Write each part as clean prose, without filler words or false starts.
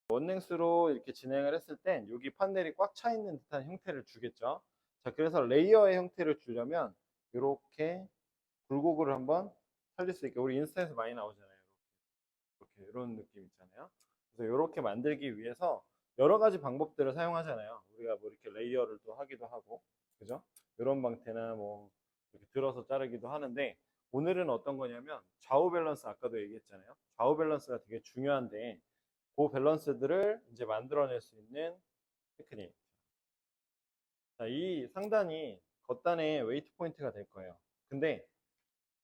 원랭스로 이렇게 진행을 했을 땐 여기 판넬이 꽉 차 있는 듯한 형태를 주겠죠. 자, 그래서 레이어의 형태를 주려면 이렇게 굴곡을 한번 살릴 수 있게, 우리 인스타에서 많이 나오잖아요. 이렇게 이런 느낌 있잖아요. 그래서 이렇게 만들기 위해서 여러 가지 방법들을 사용하잖아요. 우리가 뭐 이렇게 레이어를 또 하기도 하고, 그죠? 이런 방태나 뭐 이렇게 들어서 자르기도 하는데, 오늘은 어떤 거냐면 좌우 밸런스, 아까도 얘기했잖아요. 좌우 밸런스가 되게 중요한데 그 밸런스들을 이제 만들어낼 수 있는 테크닉. 자, 이 상단이 겉단의 웨이트 포인트가 될 거예요. 근데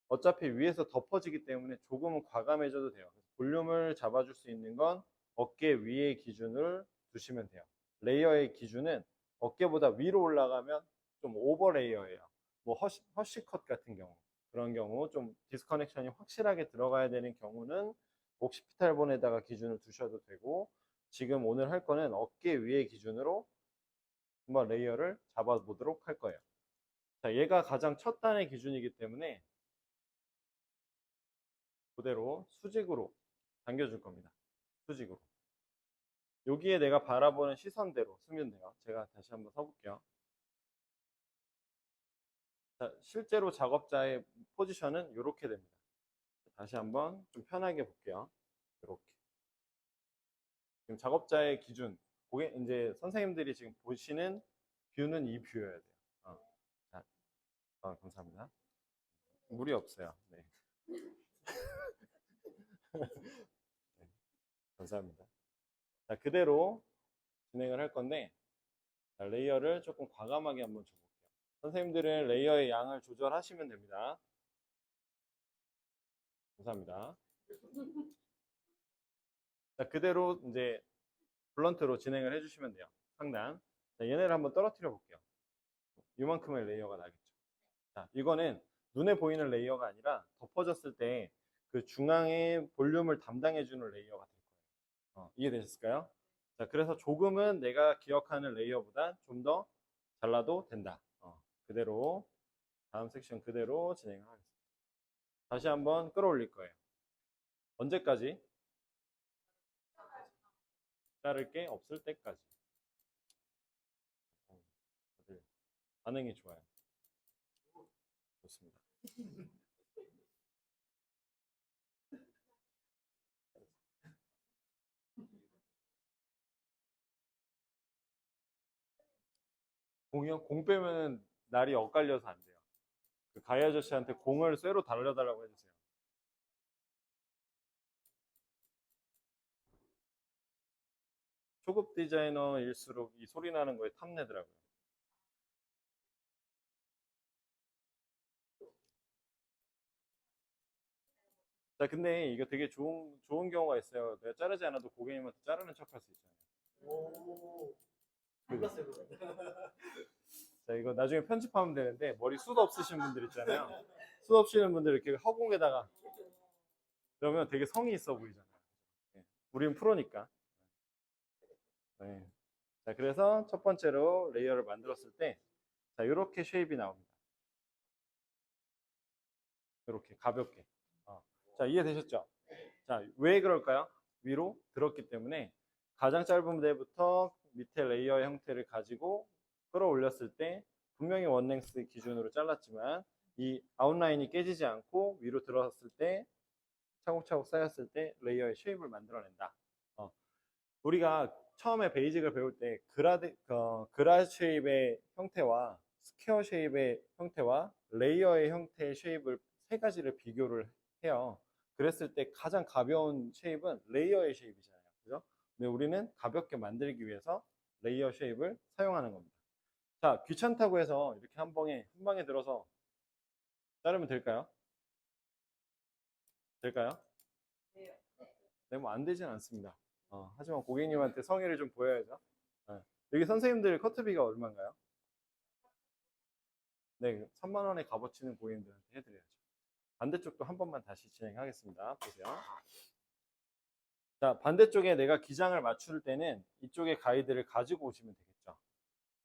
어차피 위에서 덮어지기 때문에 조금은 과감해져도 돼요. 볼륨을 잡아줄 수 있는 건 어깨 위의 기준을 두시면 돼요. 레이어의 기준은 어깨보다 위로 올라가면 좀 오버 레이어예요. 뭐 허쉬컷 같은 경우, 그런 경우 좀 디스커넥션이 확실하게 들어가야 되는 경우는 옥시피탈본에다가 기준을 두셔도 되고, 지금 오늘 할 거는 어깨 위의 기준으로 한번 레이어를 잡아보도록 할 거예요. 자, 얘가 가장 첫 단의 기준이기 때문에 그대로 수직으로 당겨줄 겁니다. 수직으로. 여기에 내가 바라보는 시선대로 쓰면 돼요. 제가 다시 한번 써볼게요. 자, 실제로 작업자의 포지션은 이렇게 됩니다. 다시 한번 좀 편하게 볼게요. 이렇게. 지금 작업자의 기준, 그게 이제 선생님들이 지금 보시는 뷰는 이 뷰여야 돼요. 자, 감사합니다. 물이 없어요. 네. 네, 감사합니다. 자, 그대로 진행을 할 건데, 자, 레이어를 조금 과감하게 한번 줘볼게요. 선생님들은 레이어의 양을 조절하시면 됩니다. 감사합니다. 자, 그대로 이제 블런트로 진행을 해주시면 돼요. 상단. 자, 얘네를 한번 떨어뜨려 볼게요. 이만큼의 레이어가 나겠죠. 자, 이거는 눈에 보이는 레이어가 아니라 덮어졌을 때 그 중앙의 볼륨을 담당해주는 레이어가 될 거예요. 이해되셨을까요? 자, 그래서 조금은 내가 기억하는 레이어보다 좀 더 잘라도 된다. 그대로 다음 섹션 그대로 진행을 하겠습니다. 다시 한번 끌어올릴 거예요. 언제까지? 자를 게 없을 때까지. 다들 반응이 좋아요. 좋습니다. 공이요? 공 빼면 날이 엇갈려서 안 돼요. 그 가희 아저씨한테 공을 쇠로 달려달라고 해주세요. 초급 디자이너일수록 이 소리 나는 거에 탐내더라고요. 자, 근데 이거 되게 좋은 경우가 있어요. 내가 자르지 않아도 고객님한테 자르는 척 할 수 있잖아요. 오, 몰랐어요. 자, 이거 나중에 편집하면 되는데, 머리 숱 없으신 분들 있잖아요. 숱 없으신 분들 이렇게 허공에다가, 그러면 되게 성의 있어 보이잖아요. 네. 우리는 프로니까. 네. 자, 그래서 첫 번째로 레이어를 만들었을 때, 자, 이렇게 쉐입이 나옵니다. 이렇게 가볍게. 자, 이해되셨죠? 자, 왜 그럴까요? 위로 들었기 때문에 가장 짧은 데부터 밑에 레이어의 형태를 가지고 끌어올렸을 때 분명히 원랭스 기준으로 잘랐지만 이 아웃라인이 깨지지 않고 위로 들어갔을 때 차곡차곡 쌓였을 때 레이어의 쉐입을 만들어낸다. 우리가 처음에 베이직을 배울 때 그라 쉐입의 형태와 스퀘어 쉐입의 형태와 레이어의 형태의 쉐입을 세 가지를 비교를 해요. 그랬을 때 가장 가벼운 쉐입은 레이어의 쉐입이잖아요. 그죠? 근데 우리는 가볍게 만들기 위해서 레이어 쉐입을 사용하는 겁니다. 자, 귀찮다고 해서 이렇게 한 방에 들어서 자르면 될까요? 될까요? 네, 뭐 안 되진 않습니다. 하지만 고객님한테 성의를 좀 보여야죠. 네. 여기 선생님들 커트비가 얼마인가요? 네, 3만 원의 값어치는 고객님들한테 해드려야죠. 반대쪽도 한 번만 다시 진행하겠습니다. 보세요. 자, 반대쪽에 내가 기장을 맞출 때는 이쪽에 가이드를 가지고 오시면 되겠죠.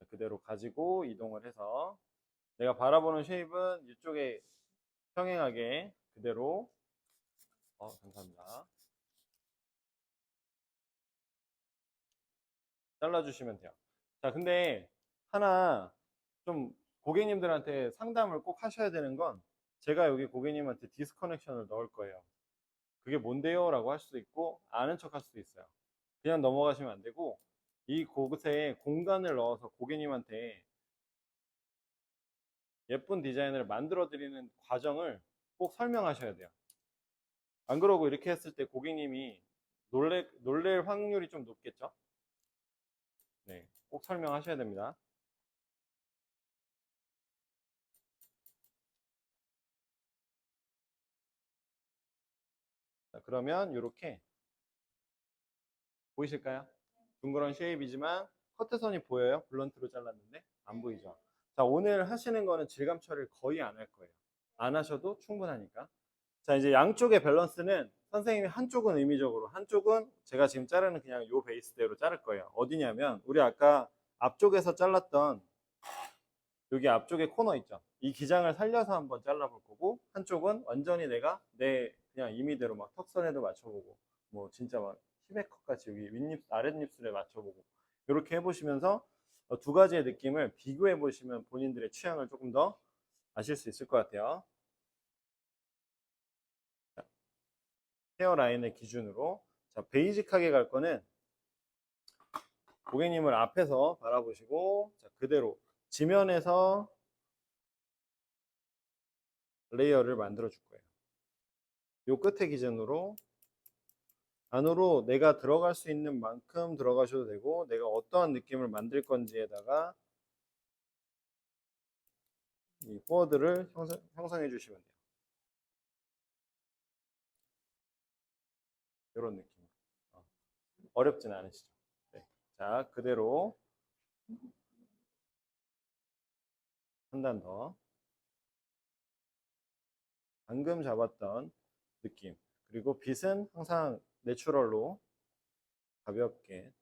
그대로 가지고 이동을 해서 내가 바라보는 쉐입은 이쪽에 평행하게 그대로 감사합니다. 잘라주시면 돼요. 자, 근데 하나 좀 고객님들한테 상담을 꼭 하셔야 되는 건 제가 여기 고객님한테 디스커넥션을 넣을 거예요. 그게 뭔데요? 라고 할 수도 있고 아는 척 할 수도 있어요. 그냥 넘어가시면 안 되고 이 곳에 공간을 넣어서 고객님한테 예쁜 디자인을 만들어 드리는 과정을 꼭 설명하셔야 돼요. 안 그러고 이렇게 했을 때 고객님이 놀랄 확률이 좀 높겠죠? 네, 꼭 설명하셔야 됩니다. 자, 그러면 이렇게 보이실까요? 둥그런 쉐입이지만 커트선이 보여요? 블런트로 잘랐는데 안 보이죠? 자, 오늘 하시는 거는 질감 처리를 거의 안 할 거예요. 안 하셔도 충분하니까. 자, 이제 양쪽의 밸런스는 선생님이 한쪽은 의미적으로, 한쪽은 제가 지금 자르는 그냥 요 베이스대로 자를 거예요. 어디냐면 우리 아까 앞쪽에서 잘랐던 여기 앞쪽에 코너 있죠. 이 기장을 살려서 한번 잘라볼 거고, 한쪽은 완전히 내가 내 그냥 임의대로 막 턱선에도 맞춰보고, 뭐 진짜 막 히메컷 같이 여기 윗입 아랫입술에 맞춰보고 이렇게 해보시면서 두 가지의 느낌을 비교해 보시면 본인들의 취향을 조금 더 아실 수 있을 것 같아요. 헤어라인을 기준으로, 자, 베이직하게 갈 거는 고객님을 앞에서 바라보시고, 자, 그대로 지면에서 레이어를 만들어 줄 거예요. 요 끝에 기준으로 안으로 내가 들어갈 수 있는 만큼 들어가셔도 되고, 내가 어떠한 느낌을 만들 건지에다가 이 포워드를 형성해 주시면 돼요. 이런 느낌. 어렵진 않으시죠? 네. 자, 그대로 한 단 더. 방금 잡았던 느낌. 그리고 빛은 항상 내추럴로 가볍게.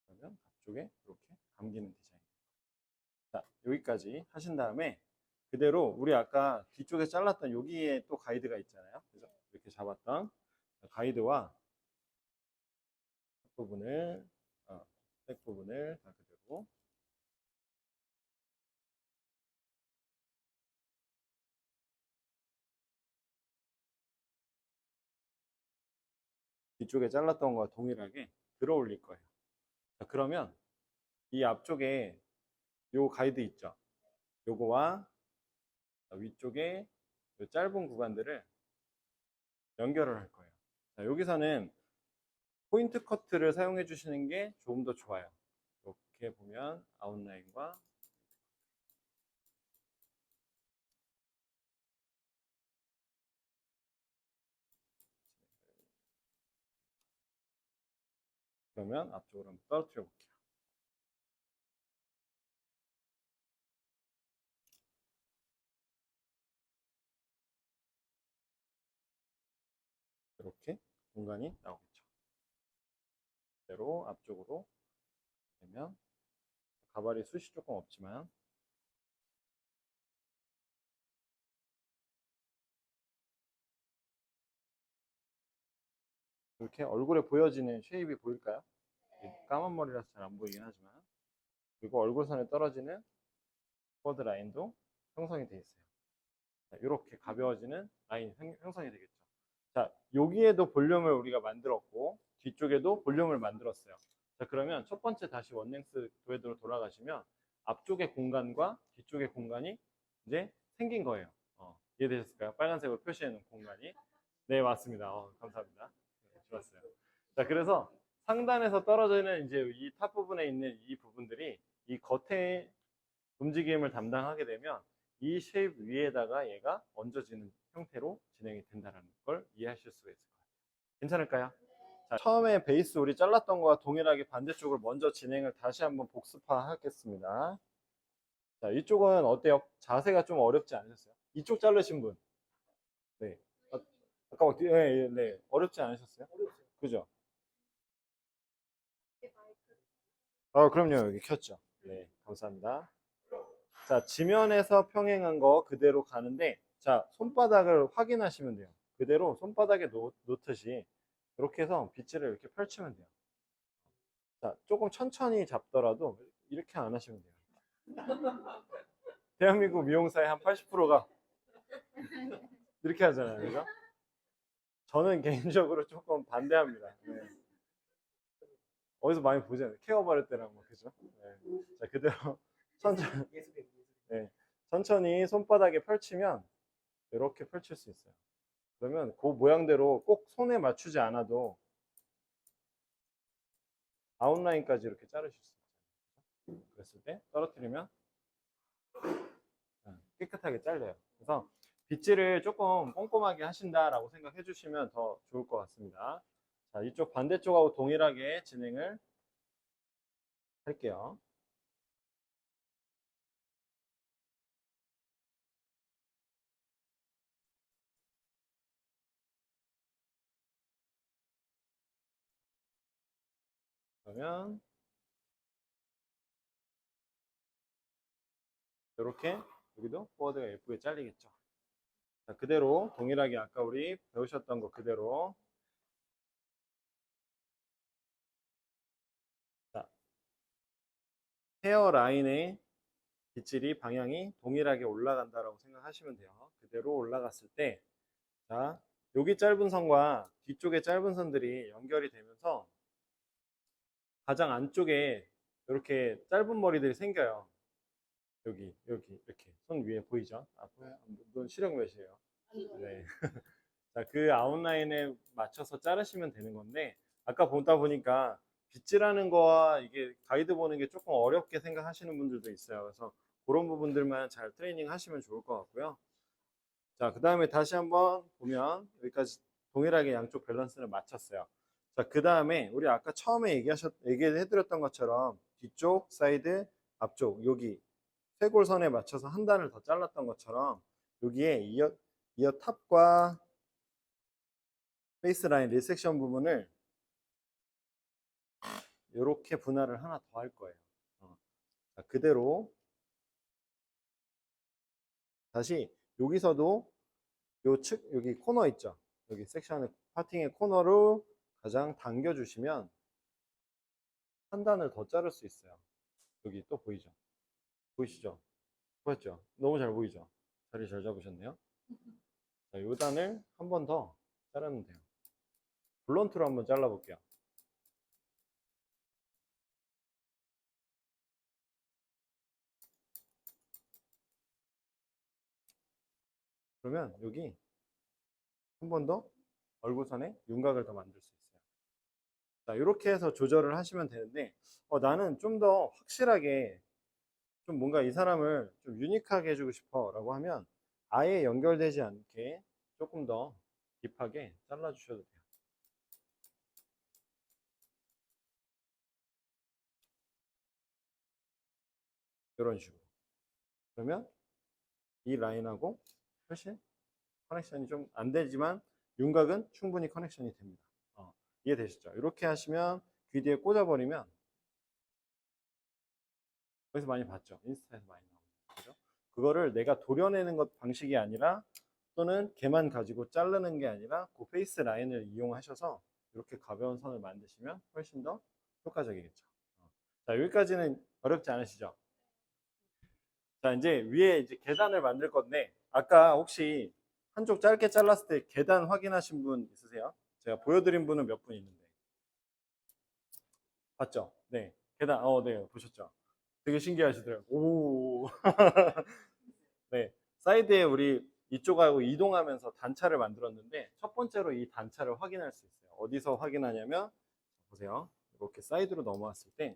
그러면 앞쪽에 이렇게 감기는 디자인. 자, 여기까지 하신 다음에 그대로 우리 아까 뒤쪽에 잘랐던 여기에 또 가이드가 있잖아요. 그래서 이렇게 잡았던 가이드와 부분을 백 부분을 다 그대로 뒤쪽에 잘랐던 거와 동일하게 들어 올릴 거예요. 자, 그러면 이 앞쪽에 요 가이드 있죠. 요거와 위쪽에 요 짧은 구간들을 연결을 할 거예요. 자, 여기서는 포인트 커트를 사용해 주시는 게 조금 더 좋아요. 이렇게 보면 아웃라인과 그러면 앞쪽으로 한번 떨어뜨려 볼게요. 이렇게 공간이 나오겠죠. 그대로 앞쪽으로 되면 가발이 숱이 조금 없지만 이렇게 얼굴에 보여지는 쉐입이 보일까요? 까만 머리라서 잘 안 보이긴 하지만 그리고 얼굴선에 떨어지는 쿼드 라인도 형성이 되어 있어요. 자, 이렇게 가벼워지는 라인 형성이 되겠죠. 자, 여기에도 볼륨을 우리가 만들었고 뒤쪽에도 볼륨을 만들었어요. 자, 그러면 첫 번째 다시 원랭스 도에도로 돌아가시면 앞쪽의 공간과 뒤쪽의 공간이 이제 생긴 거예요. 이해되셨을까요? 빨간색으로 표시해 놓은 공간이. 네, 맞습니다. 감사합니다. 네, 좋았어요. 자, 그래서 상단에서 떨어지는 이제 이 탑 부분에 있는 이 부분들이 이 겉에 움직임을 담당하게 되면 이 쉐입 위에다가 얘가 얹어지는 형태로 진행이 된다는 걸 이해하실 수가 있을 것 같아요. 괜찮을까요? 자, 처음에 베이스 우리 잘랐던 거와 동일하게 반대쪽을 먼저 진행을 다시 한번 복습하겠습니다. 자, 이쪽은 어때요? 자세가 좀 어렵지 않으셨어요? 이쪽 자르신 분. 네. 아까 막, 네, 네. 어렵지 않으셨어요? 그죠? 그럼요. 여기 켰죠. 네, 감사합니다. 자, 지면에서 평행한 거 그대로 가는데, 자, 손바닥을 확인하시면 돼요. 그대로 손바닥에 놓듯이 이렇게 해서 빗질을 이렇게 펼치면 돼요. 자, 조금 천천히 잡더라도 이렇게 안 하시면 돼요. 대한민국 미용사의 한 80%가 이렇게 하잖아요. 그죠? 저는 개인적으로 조금 반대합니다. 네. 어디서 많이 보잖아요. 케어 바를 때랑 뭐, 그죠? 네. 자, 그대로 천천히, 네. 천천히 손바닥에 펼치면 이렇게 펼칠 수 있어요. 그러면 그 모양대로 꼭 손에 맞추지 않아도 아웃라인까지 이렇게 자르실 수 있어요. 그랬을 때 떨어뜨리면 깨끗하게 잘려요. 그래서 빗질을 조금 꼼꼼하게 하신다라고 생각해 주시면 더 좋을 것 같습니다. 자, 이쪽 반대쪽하고 동일하게 진행을 할게요. 그러면 이렇게 여기도 포워드가 예쁘게 잘리겠죠. 자, 그대로 동일하게 아까 우리 배우셨던 거 그대로. 자, 헤어 라인의 빗질이 방향이 동일하게 올라간다라고 생각하시면 돼요. 그대로 올라갔을 때, 자, 여기 짧은 선과 뒤쪽에 짧은 선들이 연결이 되면서 가장 안쪽에 이렇게 짧은 머리들이 생겨요. 여기 이렇게 손 위에 보이죠? 아, 보여요? 눈 시력 몇이에요? 네. 자, 그 아웃라인에 맞춰서 자르시면 되는 건데, 아까 보다 보니까 빗질하는 거와 이게 가이드 보는 게 조금 어렵게 생각하시는 분들도 있어요. 그래서 그런 부분들만 잘 트레이닝 하시면 좋을 것 같고요. 자, 그 다음에 다시 한번 보면 여기까지 동일하게 양쪽 밸런스를 맞췄어요. 자, 그 다음에 우리 아까 처음에 얘기해드렸던 것처럼 뒤쪽, 사이드, 앞쪽, 여기 쇄골선에 맞춰서 한 단을 더 잘랐던 것처럼 여기에 이어 탑과 페이스라인 리섹션 부분을 이렇게 분할을 하나 더 할 거예요. 자, 그대로 다시 여기서도 요 측 여기 코너 있죠. 여기 섹션의 파팅의 코너로 가장 당겨 주시면 한 단을 더 자를 수 있어요. 여기 또 보이죠? 보이시죠? 보였죠? 너무 잘 보이죠? 자리 잘 잡으셨네요. 자, 요 단을 한 번 더 자르면 돼요. 블런트로 한번 잘라볼게요. 그러면 여기 한 번 더 얼굴선에 윤곽을 더 만들 수 있어요. 자, 이렇게 해서 조절을 하시면 되는데, 나는 좀 더 확실하게 좀 뭔가 이 사람을 좀 유니크하게 해주고 싶어 라고 하면 아예 연결되지 않게 조금 더 딥하게 잘라주셔도 돼요. 이런 식으로. 그러면 이 라인하고 훨씬 커넥션이 좀 안 되지만 윤곽은 충분히 커넥션이 됩니다. 이해되시죠? 이렇게 하시면 귀 뒤에 꽂아버리면 거기서 많이 봤죠? 인스타에서 많이 나오죠. 그죠? 그거를 내가 도려내는 것 방식이 아니라 또는 걔만 가지고 자르는 게 아니라 그 페이스 라인을 이용하셔서 이렇게 가벼운 선을 만드시면 훨씬 더 효과적이겠죠. 자, 여기까지는 어렵지 않으시죠? 자, 이제 위에 이제 계단을 만들 건데 아까 혹시 한쪽 짧게 잘랐을 때 계단 확인하신 분 있으세요? 제가 보여드린 분은 몇 분 있는데 봤죠? 네, 계단 네, 보셨죠? 되게 신기하시더라고요. 오. 네, 사이드에 우리 이쪽하고 이동하면서 단차를 만들었는데 첫 번째로 이 단차를 확인할 수 있어요. 어디서 확인하냐면 보세요. 이렇게 사이드로 넘어왔을 때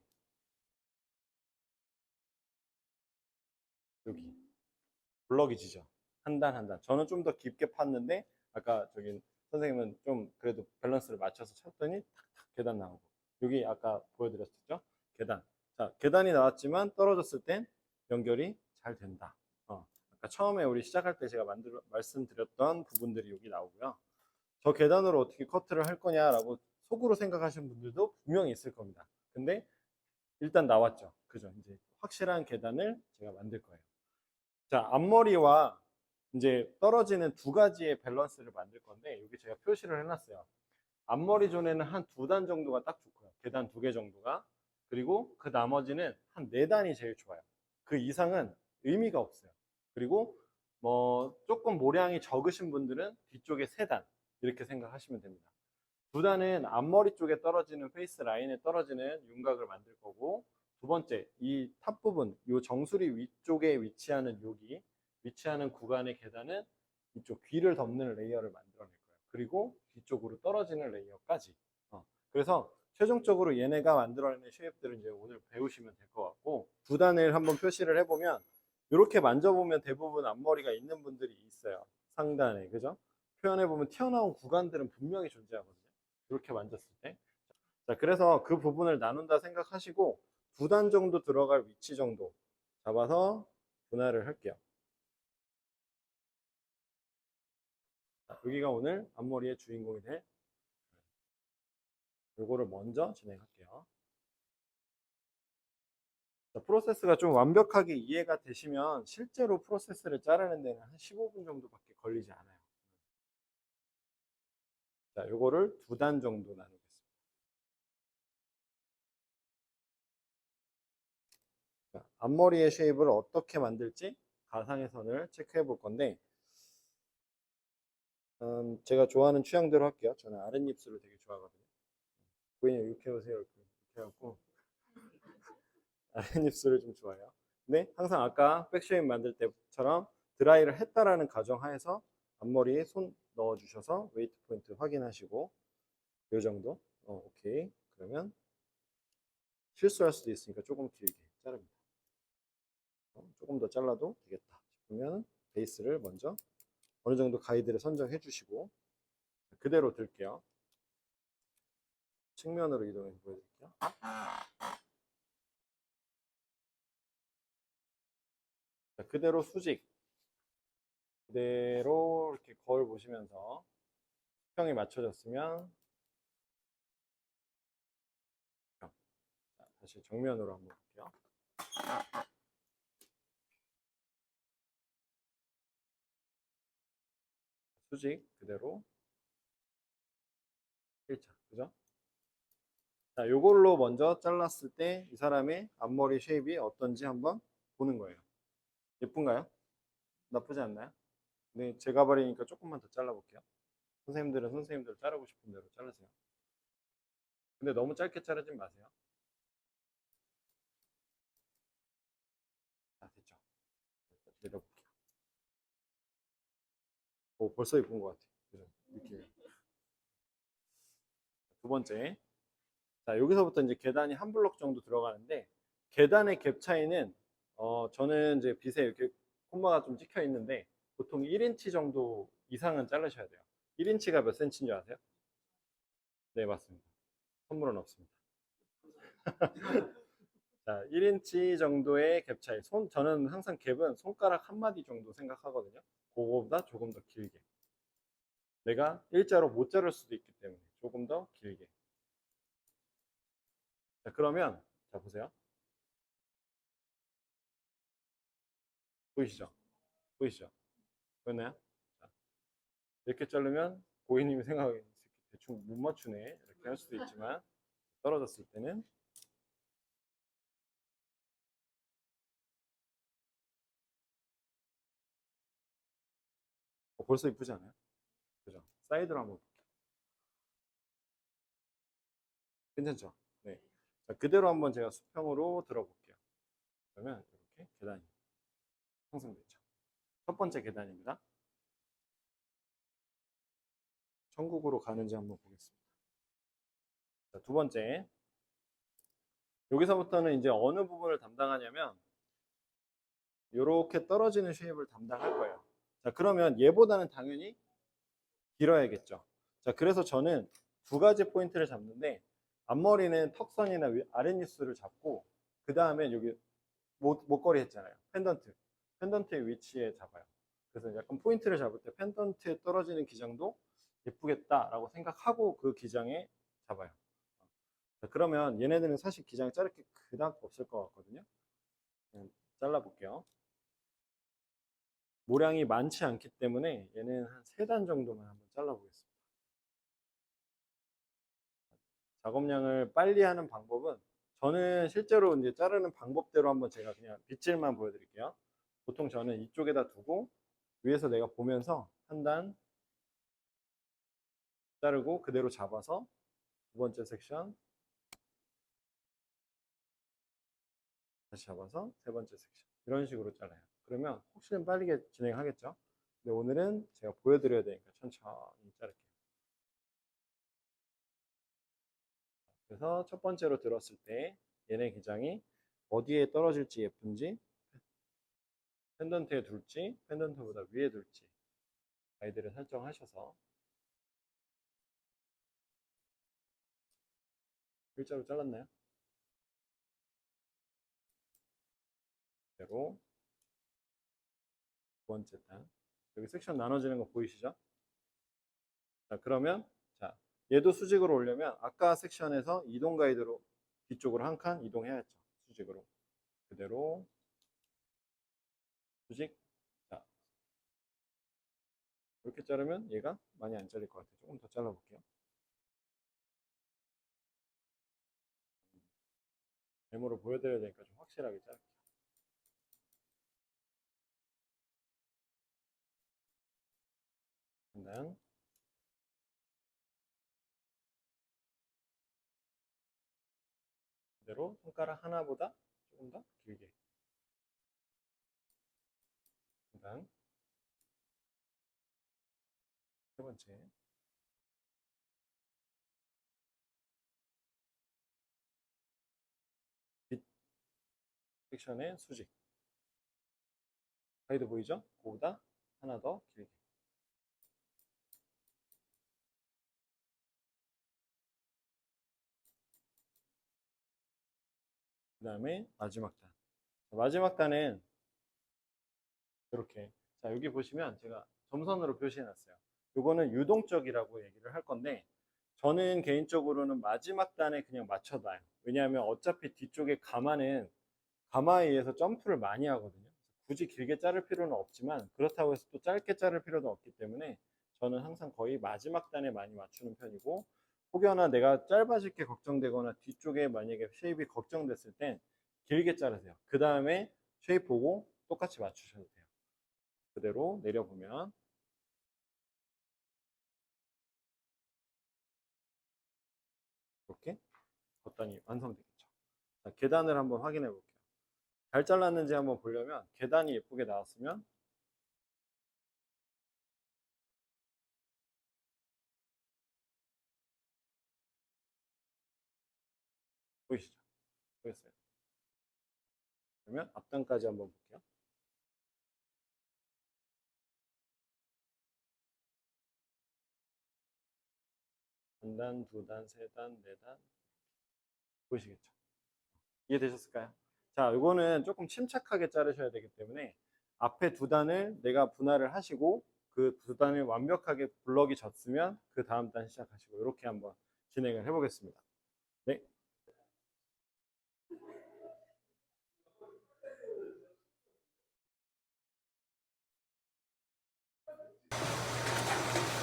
여기 블럭이 지죠. 한 단 한 단. 저는 좀 더 깊게 팠는데 아까 저기 선생님은 좀 그래도 밸런스를 맞춰서 쳤더니 탁탁 계단 나오고 여기 아까 보여드렸었죠. 계단. 자, 계단이 나왔지만 떨어졌을 땐 연결이 잘 된다. 아까 처음에 우리 시작할 때 제가 말씀드렸던 부분들이 여기 나오고요. 저 계단으로 어떻게 커트를 할 거냐라고 속으로 생각하시는 분들도 분명히 있을 겁니다. 근데 일단 나왔죠. 그죠? 이제 확실한 계단을 제가 만들 거예요. 자, 앞머리와 이제 떨어지는 두 가지의 밸런스를 만들 건데 여기 제가 표시를 해놨어요. 앞머리 존에는 한 두 단 정도가 딱 좋고요. 계단 두 개 정도가. 그리고 그 나머지는 한 네 단이 제일 좋아요. 그 이상은 의미가 없어요. 그리고 뭐 조금 모량이 적으신 분들은 뒤쪽에 세 단 이렇게 생각하시면 됩니다. 두 단은 앞머리 쪽에 떨어지는 페이스 라인에 떨어지는 윤곽을 만들 거고, 두 번째 이 탑 부분, 이 정수리 위쪽에 위치하는 여기 위치하는 구간의 계단은 이쪽 귀를 덮는 레이어를 만들어낼 거예요. 그리고 뒤쪽으로 떨어지는 레이어까지. 그래서 최종적으로 얘네가 만들어내는 쉐입들은 이제 오늘 배우시면 될 것 같고, 두 단을 한번 표시를 해보면 이렇게 만져보면 대부분 앞머리가 있는 분들이 있어요. 상단에, 그죠? 표현해보면 튀어나온 구간들은 분명히 존재하거든요. 이렇게 만졌을 때. 자, 그래서 그 부분을 나눈다 생각하시고 두 단 정도 들어갈 위치 정도 잡아서 분할을 할게요. 자, 여기가 오늘 앞머리의 주인공이 될 요거를 먼저 진행할게요. 자, 프로세스가 좀 완벽하게 이해가 되시면 실제로 프로세스를 자르는 데는 한 15분 정도밖에 걸리지 않아요. 자, 요거를 두 단 정도 나누겠습니다. 자, 앞머리의 쉐입을 어떻게 만들지 가상의 선을 체크해 볼 건데, 제가 좋아하는 취향대로 할게요. 저는 아랫입술을 되게 좋아하거든요. 고객님 이렇게 오세요. 이렇게 해갖고 아랫입술을 좀 좋아해요. 근데 항상 아까 백쉐입 만들 때처럼 드라이를 했다라는 가정하에서 앞머리에 손 넣어주셔서 웨이트 포인트 확인하시고 요 정도. 오케이. 그러면 실수할 수도 있으니까 조금 길게 자릅니다. 조금 더 잘라도 되겠다 싶으면 베이스를 먼저 어느 정도 가이드를 선정해 주시고 그대로 들게요. 측면으로 이동해서 보여드릴게요. 자, 그대로 수직, 그대로 이렇게 거울 보시면서 수평이 맞춰졌으면 자, 다시 정면으로 한번 볼게요. 수직 그대로 1차, 그죠? 자, 요걸로 먼저 잘랐을 때 이 사람의 앞머리 쉐입이 어떤지 한번 보는 거예요. 예쁜가요? 나쁘지 않나요? 네, 제가 버리니까 조금만 더 잘라볼게요. 선생님들은 선생님들 자르고 싶은 대로 자르세요. 근데 너무 짧게 자르지 마세요. 자, 됐죠? 내려볼게요. 오, 벌써 예쁜 것 같아요. 그죠? 느낌이. 두 번째. 자, 여기서부터 이제 계단이 한 블록 정도 들어가는데, 계단의 갭 차이는, 저는 이제 빗에 이렇게 콤마가 좀 찍혀 있는데, 보통 1인치 정도 이상은 자르셔야 돼요. 1인치가 몇 센치인 줄 아세요? 네, 맞습니다. 선물은 없습니다. 자, 1인치 정도의 갭 차이. 저는 항상 갭은 손가락 한 마디 정도 생각하거든요. 그거보다 조금 더 길게. 내가 일자로 못 자를 수도 있기 때문에 조금 더 길게. 자, 그러면, 자, 보세요. 보이시죠? 보이시죠? 보였나요? 자, 이렇게 자르면 고객님이 생각하기에 대충 못 맞추네. 이렇게 할 수도 있지만, 떨어졌을 때는 벌써 이쁘지 않아요? 그죠? 사이드로 한번 볼게요. 괜찮죠? 네. 자, 그대로 한번 제가 수평으로 들어볼게요. 그러면 이렇게 계단이 형성됐죠. 첫 번째 계단입니다. 천국으로 가는지 한번 보겠습니다. 자, 두 번째. 여기서부터는 이제 어느 부분을 담당하냐면 이렇게 떨어지는 쉐입을 담당할 거예요. 자, 그러면 얘보다는 당연히 길어야겠죠. 자, 그래서 저는 두 가지 포인트를 잡는데 앞머리는 턱선이나 아랫입술을 잡고 그 다음에 여기 목걸이 했잖아요. 펜던트. 펜던트의 위치에 잡아요. 그래서 약간 포인트를 잡을 때 펜던트에 떨어지는 기장도 예쁘겠다라고 생각하고 그 기장에 잡아요. 자, 그러면 얘네들은 사실 기장 자를 게 그닥 없을 것 같거든요. 잘라볼게요. 모량이 많지 않기 때문에 얘는 한 3단 정도만 한번 잘라보겠습니다. 작업량을 빨리 하는 방법은 저는 실제로 이제 자르는 방법대로 한번 제가 그냥 빗질만 보여드릴게요. 보통 저는 이쪽에다 두고 위에서 내가 보면서 한 단 자르고 그대로 잡아서 두 번째 섹션 다시 잡아서 세 번째 섹션 이런 식으로 잘라요. 그러면 혹시는 빠르게 진행하겠죠. 근데 오늘은 제가 보여드려야 되니까 천천히 자를게요. 그래서 첫 번째로 들었을 때 얘네 기장이 어디에 떨어질지 예쁜지, 펜던트에 둘지 펜던트보다 위에 둘지 아이들을 설정하셔서 일자로 잘랐나요? 그대로 두 번째 단 여기 섹션 나눠지는 거 보이시죠? 자, 그러면 자, 얘도 수직으로 오려면 아까 섹션에서 이동 가이드로 뒤쪽으로 한 칸 이동해야죠. 수직으로. 그대로 수직. 자, 이렇게 자르면 얘가 많이 안 잘릴 것 같아요. 조금 더 잘라볼게요. 메모로 보여드려야 되니까 좀 확실하게 자를게요. 단 그대로 손가락 하나보다 조금 더 길게. 단 세 번째. 뒷 섹션의 수직. 가이드 보이죠? 그거보다 하나 더 길게. 그 다음에 마지막 단. 마지막 단은 이렇게. 자, 여기 보시면 제가 점선으로 표시해 놨어요. 요거는 유동적이라고 얘기를 할 건데 저는 개인적으로는 마지막 단에 그냥 맞춰놔요. 왜냐하면 어차피 뒤쪽에 가마는 가마에 의해서 점프를 많이 하거든요. 굳이 길게 자를 필요는 없지만 그렇다고 해서 또 짧게 자를 필요도 없기 때문에 저는 항상 거의 마지막 단에 많이 맞추는 편이고 혹여나 내가 짧아질 게 걱정되거나 뒤쪽에 만약에 쉐입이 걱정됐을 땐 길게 자르세요. 그 다음에 쉐입 보고 똑같이 맞추셔도 돼요. 그대로 내려보면 이렇게 겉단이 완성되겠죠. 자, 계단을 한번 확인해 볼게요. 잘 잘랐는지 한번 보려면 계단이 예쁘게 나왔으면 보이시죠? 보였어요? 그러면 앞단까지 한번 볼게요. 한 단, 두 단, 세 단, 네 단. 보이시겠죠? 이해되셨을까요? 자, 이거는 조금 침착하게 자르셔야 되기 때문에 앞에 두 단을 내가 분할을 하시고 그 두 단을 완벽하게 블럭이 졌으면 그 다음 단 시작하시고 이렇게 한번 진행을 해보겠습니다. 네.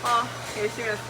아, 열심히 해야 돼.